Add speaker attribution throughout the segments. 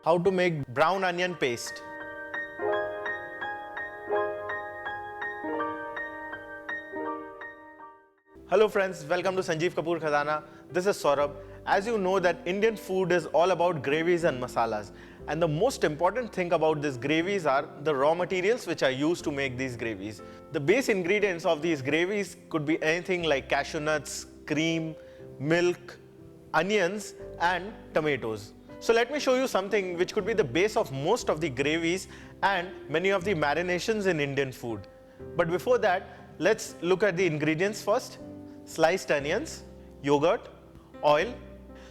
Speaker 1: How to make brown onion paste. Hello friends, welcome to Sanjeev Kapoor Khazana. This is Saurabh. As you know that Indian food is all about gravies and masalas. And the most important thing about these gravies are the raw materials which are used to make these gravies. The base ingredients of these gravies could be anything like cashew nuts, cream, milk, onions and tomatoes. So let me show you something which could be the base of most of the gravies and many of the marinations in Indian food. But before that, let's look at the ingredients first. Sliced onions, yogurt, oil.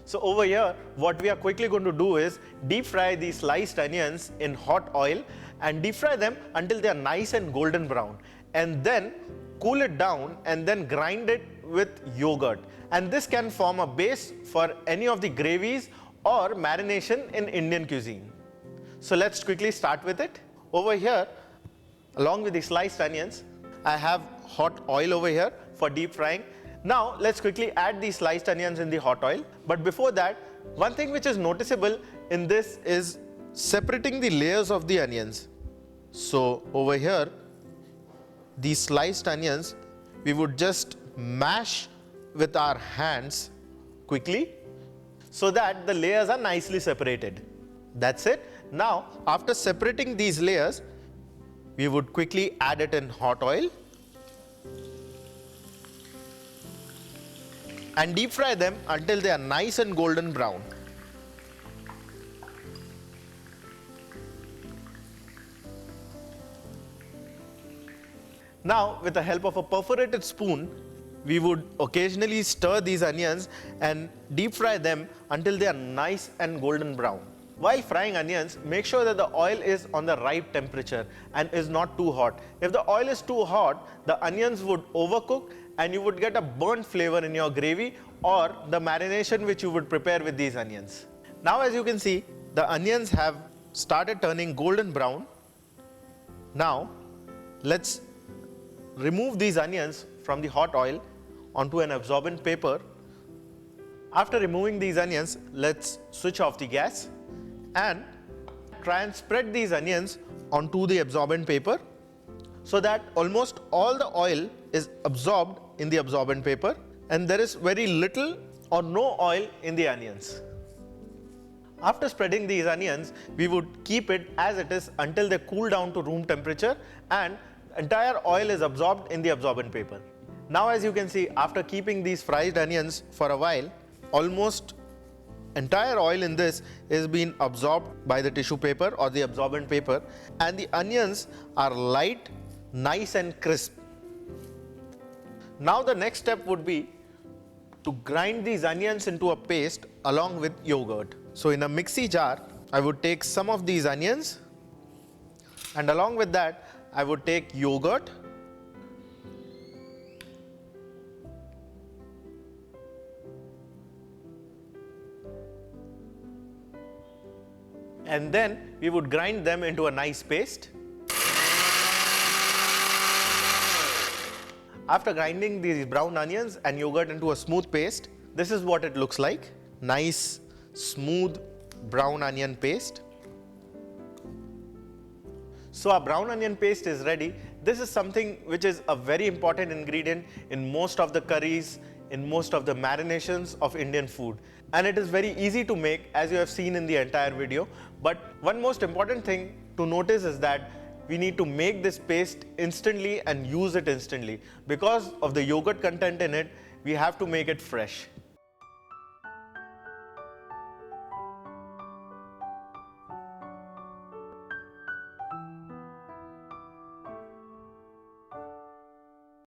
Speaker 1: So over here, what we are quickly going to do is deep fry these sliced onions in hot oil and deep fry them until they are nice and golden brown. And then cool it down and then grind it with yogurt. And this can form a base for any of the gravies or marination in Indian cuisine. So let's quickly start with it. Over here, along with the sliced onions, I have hot oil over here for deep frying. Now let's quickly add the sliced onions in the hot oil. But before that, one thing which is noticeable in this is separating the layers of the onions. So over here, these sliced onions, we would just mash with our hands quickly so that the layers are nicely separated. That's it. Now, after separating these layers, we would quickly add it in hot oil and deep fry them until they are nice and golden brown. Now, with the help of a perforated spoon, we would occasionally stir these onions and deep fry them until they are nice and golden brown. While frying onions, make sure that the oil is on the right temperature and is not too hot. If the oil is too hot, the onions would overcook and you would get a burnt flavor in your gravy or the marination which you would prepare with these onions. Now as you can see, the onions have started turning golden brown. Now let's remove these onions from the hot oil onto an absorbent paper. After removing these onions, let's switch off the gas and try and spread these onions onto the absorbent paper so that almost all the oil is absorbed in the absorbent paper and there is very little or no oil in the onions. After spreading these onions, we would keep it as it is until they cool down to room temperature and entire oil is absorbed in the absorbent paper. Now as you can see, after keeping these fried onions for a while, almost entire oil in this is being absorbed by the tissue paper or the absorbent paper and the onions are light, nice and crisp. Now the next step would be to grind these onions into a paste along with yogurt. So in a mixie jar, I would take some of these onions and along with that, I would take yogurt, and then we would grind them into a nice paste. After grinding these brown onions and yogurt into a smooth paste, this is what it looks like. Nice, smooth brown onion paste. So our brown onion paste is ready. This is something which is a very important ingredient in most of the curries, in most of the marinations of Indian food. And it is very easy to make, as you have seen in the entire video. But one most important thing to notice is that we need to make this paste instantly and use it instantly. Because of the yogurt content in it, we have to make it fresh.